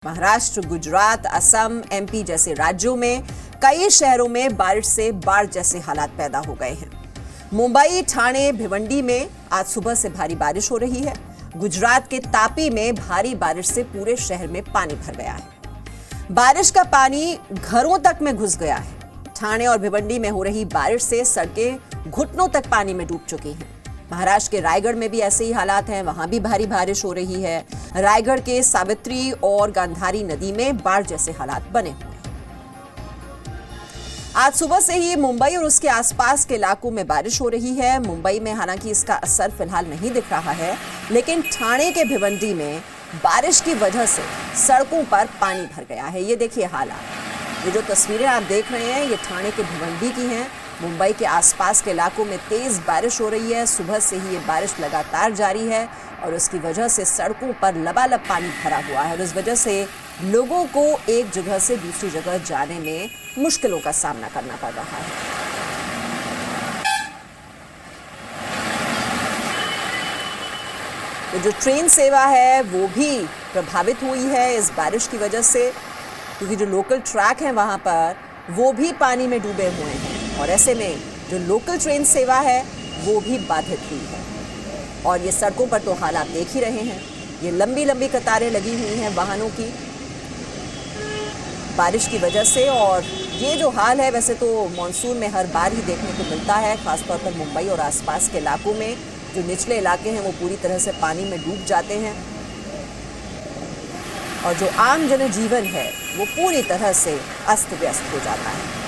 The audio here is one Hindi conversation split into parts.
महाराष्ट्र, गुजरात, असम, एमपी जैसे राज्यों में कई शहरों में बारिश से बाढ़ जैसे हालात पैदा हो गए हैं। मुंबई, ठाणे, भिवंडी में आज सुबह से भारी बारिश हो रही है। गुजरात के तापी में भारी बारिश से पूरे शहर में पानी भर गया है। बारिश का पानी घरों तक में घुस गया है। ठाणे और भिवंडी में हो रही बारिश से सड़कें घुटनों तक पानी में डूब चुकी हैं। महाराष्ट्र के रायगढ़ में भी ऐसे ही हालात हैं, वहां भी भारी बारिश हो रही है। रायगढ़ के सावित्री और गांधारी नदी में बाढ़ जैसे हालात बने हुए हैं। आज सुबह से ही मुंबई और उसके आसपास के इलाकों में बारिश हो रही है। मुंबई में हालांकि इसका असर फिलहाल नहीं दिख रहा है, लेकिन ठाणे के भिवंडी में बारिश की वजह से सड़कों पर पानी भर गया है। ये देखिए हालात, ये जो तस्वीरें आप देख रहे हैं ये ठाणे के भिवंडी की हैं। मुंबई के आसपास के इलाकों में तेज बारिश हो रही है। सुबह से ही ये बारिश लगातार जारी है और उसकी वजह से सड़कों पर लबालब पानी भरा हुआ है और इस वजह से लोगों को एक जगह से दूसरी जगह जाने में मुश्किलों का सामना करना पड़ रहा है। तो जो ट्रेन सेवा है वो भी प्रभावित हुई है इस बारिश की वजह से, क्योंकि जो लोकल ट्रैक हैं वहां पर वो भी पानी में डूबे हुए हैं और ऐसे में जो लोकल ट्रेन सेवा है वो भी बाधित हुई है। और ये सड़कों पर तो हाल आप देख ही रहे हैं, ये लंबी लंबी कतारें लगी हुई हैं वाहनों की बारिश की वजह से। और ये जो हाल है वैसे तो मानसून में हर बार ही देखने को मिलता है, खासतौर पर मुंबई और आसपास के इलाकों में जो निचले इलाके हैं वो पूरी तरह से पानी में डूब जाते हैं और जो आम जनजीवन है वो पूरी तरह से अस्त व्यस्त हो जाता है।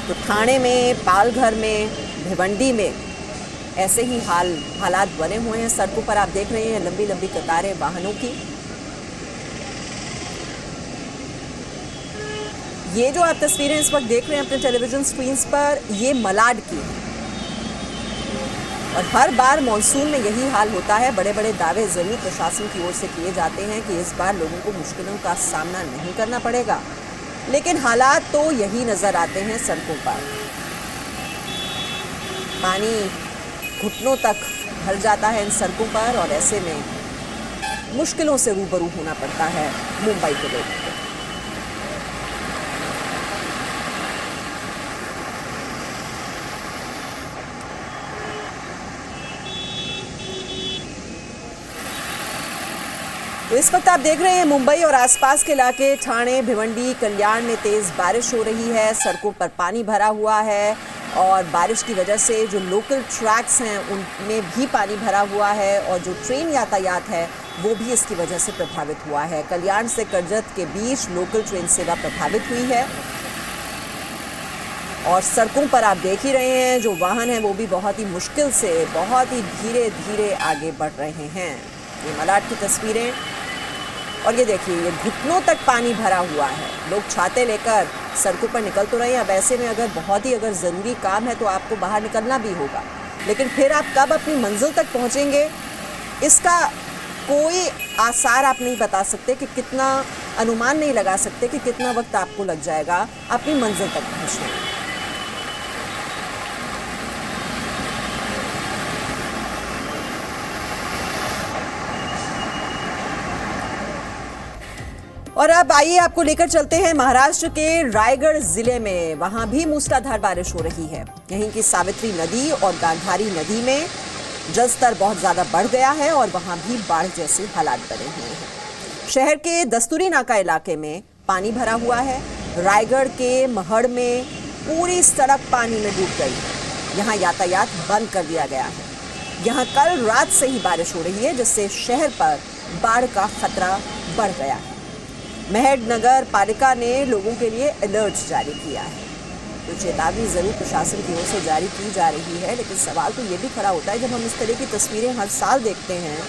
तो ठाणे में, पालघर में, भिवंडी में ऐसे ही हालात बने हुए हैं। सड़कों पर आप देख रहे हैं लंबी लंबी कतारें वाहनों की। ये जो आप तस्वीरें इस वक्त देख रहे हैं अपने टेलीविजन स्क्रीन पर, ये मलाड की है और हर बार मॉनसून में यही हाल होता है। बड़े बड़े दावे जरूर प्रशासन की ओर से किए जाते हैं कि इस बार लोगों को मुश्किलों का सामना नहीं करना पड़ेगा, लेकिन हालात तो यही नजर आते हैं। सड़कों पर पानी घुटनों तक भर जाता है इन सड़कों पर और ऐसे में मुश्किलों से रूबरू होना पड़ता है मुंबई के लोगों को। तो इस वक्त आप देख रहे हैं मुंबई और आसपास के इलाके, ठाणे, भिवंडी, कल्याण में तेज बारिश हो रही है। सड़कों पर पानी भरा हुआ है और बारिश की वजह से जो लोकल ट्रैक्स हैं उनमें भी पानी भरा हुआ है और जो ट्रेन यातायात है वो भी इसकी वजह से प्रभावित हुआ है। कल्याण से कर्जत के बीच लोकल ट्रेन सेवा प्रभावित हुई है और सड़कों पर आप देख ही रहे हैं जो वाहन हैं वो भी बहुत ही मुश्किल से, बहुत ही धीरे धीरे आगे बढ़ रहे हैं। ये मलाड की तस्वीरें और ये देखिए ये घुटनों तक पानी भरा हुआ है। लोग छाते लेकर सड़कों पर निकल तो रहे हैं। अब ऐसे में अगर ज़रूरी काम है तो आपको बाहर निकलना भी होगा, लेकिन फिर आप कब अपनी मंजिल तक पहुंचेंगे इसका कोई आसार आप नहीं बता सकते कि कितना, अनुमान नहीं लगा सकते कि कितना वक्त आपको लग जाएगा अपनी मंजिल तक पहुंचने में। और अब आइए आपको लेकर चलते हैं महाराष्ट्र के रायगढ़ जिले में। वहां भी मूसलाधार बारिश हो रही है। यहीं की सावित्री नदी और गांधारी नदी में जलस्तर बहुत ज्यादा बढ़ गया है और वहां भी बाढ़ जैसे हालात बने हुए हैं। शहर के दस्तूरी नाका इलाके में पानी भरा हुआ है। रायगढ़ के महड़ में पूरी सड़क पानी में डूब गई है। यहाँ यातायात बंद कर दिया गया है। यहाँ कल रात से ही बारिश हो रही है जिससे शहर पर बाढ़ का खतरा बढ़ गया है। महड नगर पालिका ने लोगों के लिए अलर्ट जारी किया है। तो चेतावनी जरूर प्रशासन की ओर से जारी की जा रही है, लेकिन सवाल तो ये भी खड़ा होता है जब हम इस तरह की तस्वीरें हर साल देखते हैं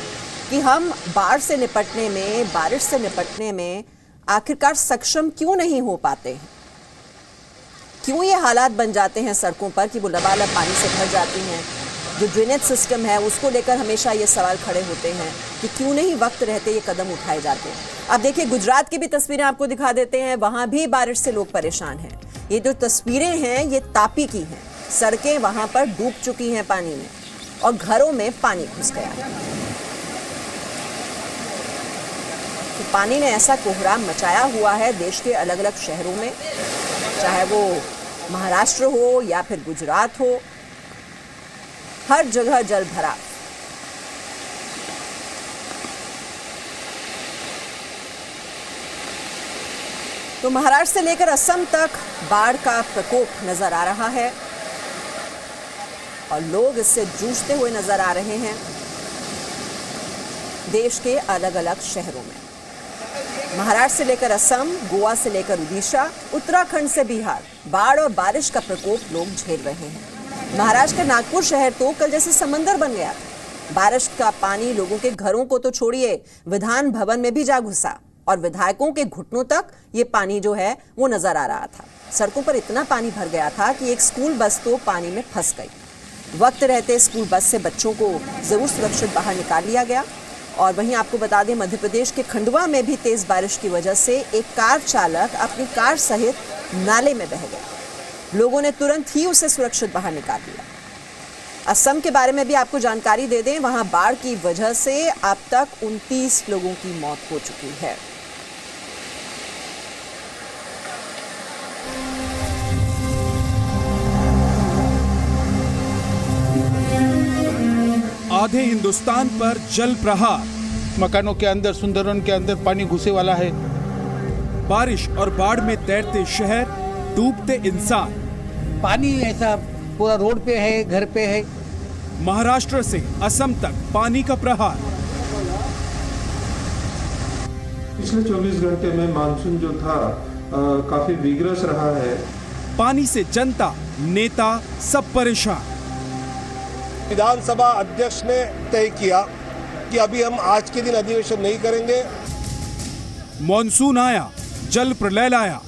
कि हम बाढ़ से निपटने में, बारिश से निपटने में आखिरकार सक्षम क्यों नहीं हो पाते हैं। क्यों ये हालात बन जाते हैं सड़कों पर कि वो लबालब पानी से भर जाती हैं। जो ड्रेनेज सिस्टम है उसको लेकर हमेशा ये सवाल खड़े होते हैं कि क्यों नहीं वक्त रहते ये कदम उठाए जाते हैं। अब देखिए गुजरात की भी तस्वीरें आपको दिखा देते हैं, वहां भी बारिश से लोग परेशान हैं। ये जो तस्वीरें हैं ये तापी की हैं। सड़कें वहां पर डूब चुकी हैं पानी में। और घरों में पानी घुस गया है। तो पानी ने ऐसा कोहराम मचाया हुआ है देश के अलग अलग शहरों में, चाहे वो महाराष्ट्र हो या फिर गुजरात हो, हर जगह जल भरा। तो महाराष्ट्र से लेकर असम तक बाढ़ का प्रकोप नजर आ रहा है और लोग इससे जूझते हुए नजर आ रहे हैं देश के अलग अलग शहरों में। महाराष्ट्र से लेकर असम, गोवा से लेकर उड़ीसा, उत्तराखंड से बिहार, बाढ़ और बारिश का प्रकोप लोग झेल रहे हैं। महाराष्ट्र का नागपुर शहर तो कल जैसे समंदर बन गया था। बारिश का पानी लोगों के घरों को तो छोड़िए, विधान भवन में भी जा घुसा और विधायकों के घुटनों तक ये पानी जो है वो नजर आ रहा था। सड़कों पर इतना पानी भर गया था कि एक स्कूल बस तो पानी में फंस गई। वक्त रहते स्कूल बस से बच्चों को जरूर सुरक्षित बाहर निकाल लिया गया। और वहीं आपको बता दें, मध्य प्रदेश के खंडवा में भी तेज बारिश की वजह से एक कार चालक अपनी कार सहित नाले में बह गया। लोगों ने तुरंत ही उसे सुरक्षित बाहर निकाल लिया। असम के बारे में भी आपको जानकारी दे दें, वहां बाढ़ की वजह से अब तक 29 लोगों की मौत हो चुकी है। आधे हिंदुस्तान पर जल प्रहार, मकानों के अंदर, सुंदरवन के अंदर पानी घुसे वाला है। बारिश और बाढ़ में तैरते शहर, डूबते इंसान। पानी ऐसा पूरा रोड पे है, घर पे है। महाराष्ट्र से असम तक पानी का प्रहार। पिछले 24 घंटे में मानसून जो था काफी विग्रस रहा है। पानी से जनता, नेता सब परेशान। विधानसभा अध्यक्ष ने तय किया कि अभी हम आज के दिन अधिवेशन नहीं करेंगे। मॉनसून आया, जल प्रलय लाया।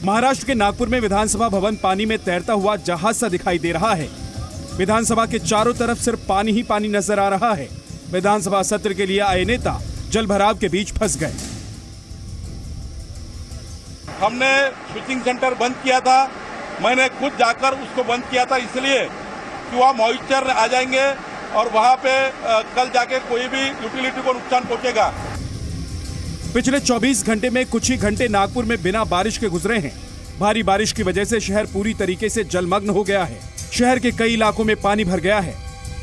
महाराष्ट्र के नागपुर में विधानसभा भवन पानी में तैरता हुआ जहाज सा दिखाई दे रहा है। विधानसभा के चारों तरफ सिर्फ पानी ही पानी नजर आ रहा है। विधानसभा सत्र के लिए आए नेता जल भराव के बीच फंस गए। हमने स्विचिंग सेंटर बंद किया था, मैंने खुद जाकर उसको बंद किया था, इसलिए कि वहाँ मॉइस्चर आ जाएंगे और वहाँ पे कल जाके कोई भी यूटिलिटी को नुकसान पहुंचेगा। पिछले 24 घंटे में कुछ ही घंटे नागपुर में बिना बारिश के गुजरे हैं। भारी बारिश की वजह से शहर पूरी तरीके से जलमग्न हो गया है। शहर के कई इलाकों में पानी भर गया है।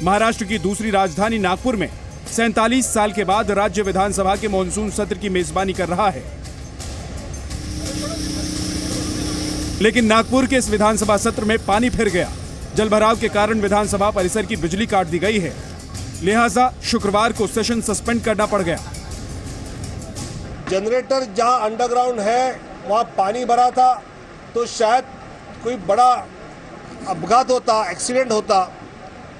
महाराष्ट्र की दूसरी राजधानी नागपुर में 47 साल के बाद राज्य विधानसभा के मॉनसून सत्र की मेजबानी कर रहा है। लेकिन नागपुर के इस विधानसभा सत्र में पानी फिर गया। जलभराव के कारण विधानसभा परिसर की बिजली काट दी गई है, लिहाजा शुक्रवार को सेशन सस्पेंड करना पड़ गया। जनरेटर जहां अंडरग्राउंड है वहां पानी भरा था, तो शायद कोई बड़ा अपघात होता, एक्सीडेंट होता,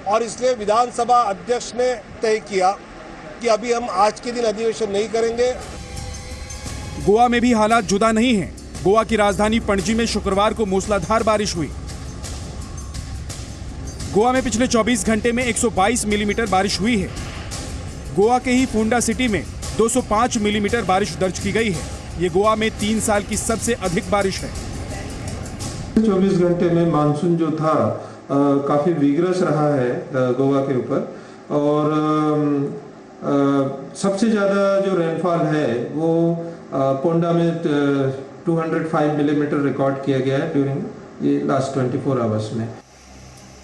और इसलिए विधानसभा अध्यक्ष ने तय किया कि अभी हम आज के दिन अधिवेशन नहीं करेंगे। गोवा में भी हालात जुदा नहीं है। गोवा की राजधानी पणजी में शुक्रवार को मूसलाधार बारिश हुई। गोवा में पिछले 24 घंटे में 122 मिलीमीटर बारिश हुई है। गोवा के ही फुंडा सिटी में 205 मिलीमीटर बारिश दर्ज की गई है। ये गोवा में 3 साल की सबसे अधिक बारिश है। 24 घंटे में मानसून जो था काफी विग्रस रहा है गोवा के ऊपर, और सबसे ज्यादा जो रेनफॉल है वो पोंडा में 205 मिलीमीटर रिकॉर्ड किया गया है ड्यूरिंग ये लास्ट 24 आवर्स में।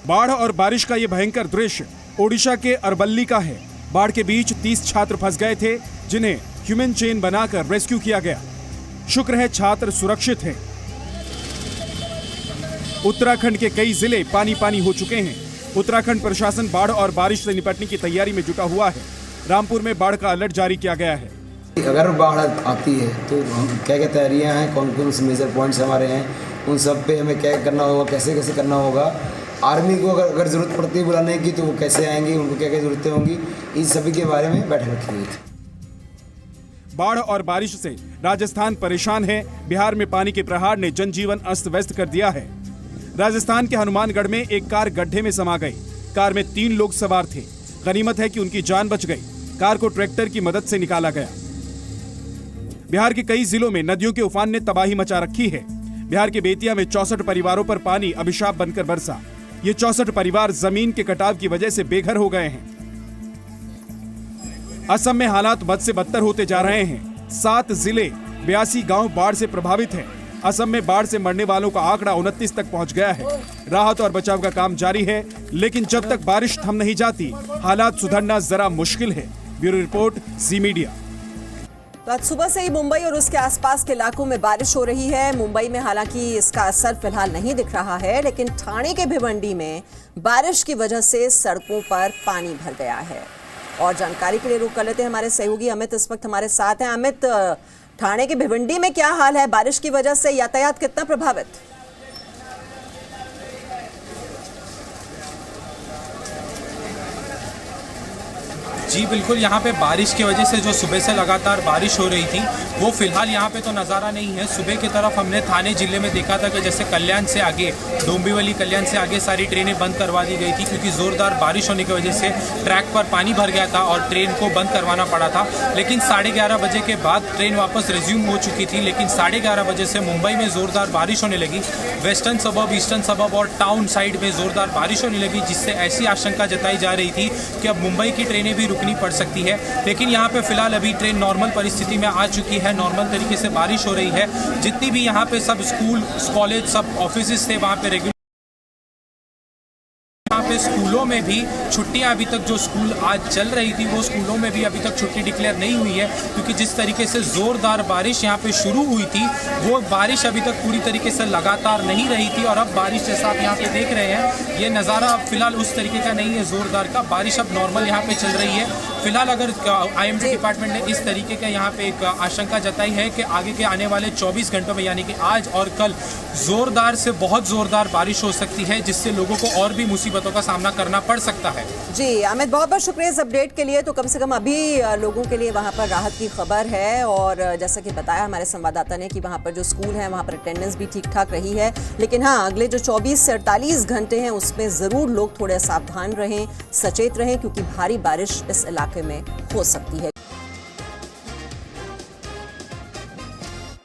बाढ़ और बारिश का ये भयंकर दृश्य ओडिशा के अरबल्ली का है। बाढ़ के बीच 30 छात्र फंस गए थे, जिन्हें ह्यूमन चेन बनाकर रेस्क्यू किया गया। शुक्र है छात्र सुरक्षित हैं। उत्तराखंड के कई जिले पानी पानी हो चुके हैं। उत्तराखंड प्रशासन बाढ़ और बारिश से निपटने की तैयारी में जुटा हुआ है। रामपुर में बाढ़ का अलर्ट जारी किया गया है। अगर बाढ़ आती है तो हम क्या क्या तैयारियां हैं, कौन कौन से मेजर पॉइंट्स हमारे हैं, उन सब पे हमें क्या करना होगा, कैसे कैसे करना होगा। आर्मी को अगर ज़रूरत पड़ती है बुलाने की तो वो कैसे आएंगे, उनको क्या क्या ज़रूरतें होंगी, इन सभी के बारे में बैठक रखी गई थी। बाढ़ और बारिश से राजस्थान परेशान है। बिहार में पानी के प्रहार ने जनजीवन अस्त व्यस्त कर दिया है। राजस्थान के हनुमानगढ़ में एक कार गड्ढे में समा गई। कार में 3 लोग सवार थे। गनीमत है कि उनकी जान बच गई। कार को ट्रैक्टर की मदद से निकाला गया। बिहार के कई जिलों में नदियों के उफान ने तबाही मचा रखी है। बिहार के बेतिया में 64 परिवारों पर पानी अभिशाप बनकर बरसा। ये 64 परिवार जमीन के कटाव की वजह से बेघर हो गए हैं। असम में हालात बद से बदतर होते जा रहे हैं। 7 जिले 82 गांव बाढ़ से प्रभावित हैं। असम में बाढ़ से मरने वालों का आंकड़ा 29 तक पहुंच गया है। राहत और बचाव का काम जारी है, लेकिन जब तक बारिश थम नहीं जाती हालात सुधरना जरा मुश्किल है। ब्यूरो रिपोर्ट, जी मीडिया। तो आज सुबह से ही मुंबई और उसके आसपास के इलाकों में बारिश हो रही है। मुंबई में हालांकि इसका असर फिलहाल नहीं दिख रहा है, लेकिन ठाणे के भिवंडी में बारिश की वजह से सड़कों पर पानी भर गया है। और जानकारी के लिए रुक कर लेते हैं, हमारे सहयोगी अमित इस वक्त हमारे साथ हैं। अमित, ठाणे के भिवंडी में क्या हाल है? बारिश की वजह से यातायात कितना प्रभावित? जी बिल्कुल, यहाँ पे बारिश की वजह से जो सुबह से लगातार बारिश हो रही थी वो फिलहाल यहाँ पे तो नज़ारा नहीं है। सुबह की तरफ हमने थाने जिले में देखा था कि जैसे कल्याण से आगे, डोंबिवली कल्याण से आगे सारी ट्रेनें बंद करवा दी गई थी, क्योंकि ज़ोरदार बारिश होने की वजह से ट्रैक पर पानी भर गया था और ट्रेन को बंद करवाना पड़ा था। लेकिन 11:30 बजे के बाद ट्रेन वापस रिज्यूम हो चुकी थी। लेकिन 11:30 बजे से मुंबई में ज़ोरदार बारिश होने लगी। वेस्टर्न सबब, ईस्टर्न सबब और टाउन साइड में ज़ोरदार बारिश होने लगी, जिससे ऐसी आशंका जताई जा रही थी कि अब मुंबई की ट्रेनें भी रुकनी पड़ सकती है। लेकिन यहाँ पे फिलहाल अभी ट्रेन नॉर्मल परिस्थिति में आ चुकी है। नॉर्मल तरीके से बारिश हो रही है। जितनी भी यहाँ पे सब स्कूल, कॉलेज, सब ऑफिस थे वहाँ पे रेगुलर, यहाँ पे स्कूलों में भी छुट्टियां अभी तक, जो स्कूल आज चल रही थी वो स्कूलों में भी अभी तक छुट्टी डिक्लेयर नहीं हुई है, क्योंकि जिस तरीके से ज़ोरदार बारिश यहाँ पे शुरू हुई थी वो बारिश अभी तक पूरी तरीके से लगातार नहीं रही थी। और अब बारिश जैसा आप यहाँ पे देख रहे हैं, ये नज़ारा फिलहाल उस तरीके का नहीं है ज़ोरदार का। बारिश अब नॉर्मल यहाँ पे चल रही है। फिलहाल अगर IMD डिपार्टमेंट ने इस तरीके का यहाँ पे एक आशंका जताई है कि आगे के आने वाले 24 घंटों में, यानी कि आज और कल, ज़ोरदार से बहुत ज़ोरदार बारिश हो सकती है, जिससे लोगों को और भी मुसीबतों का सामना करना पड़ सकता है। जी अमित, बहुत बहुत शुक्रिया इस अपडेट के लिए। तो कम से कम अभी लोगों के लिए वहां पर राहत की खबर है। और जैसा कि बताया हमारे संवाददाता ने कि वहां पर जो स्कूल है वहां पर अटेंडेंस भी ठीक ठाक रही है। लेकिन हाँ, अगले जो 24 से 48 घंटे हैं उसमें ज़रूर लोग थोड़े सावधान रहें, सचेत रहें, क्योंकि भारी बारिश इस इलाके में हो सकती है।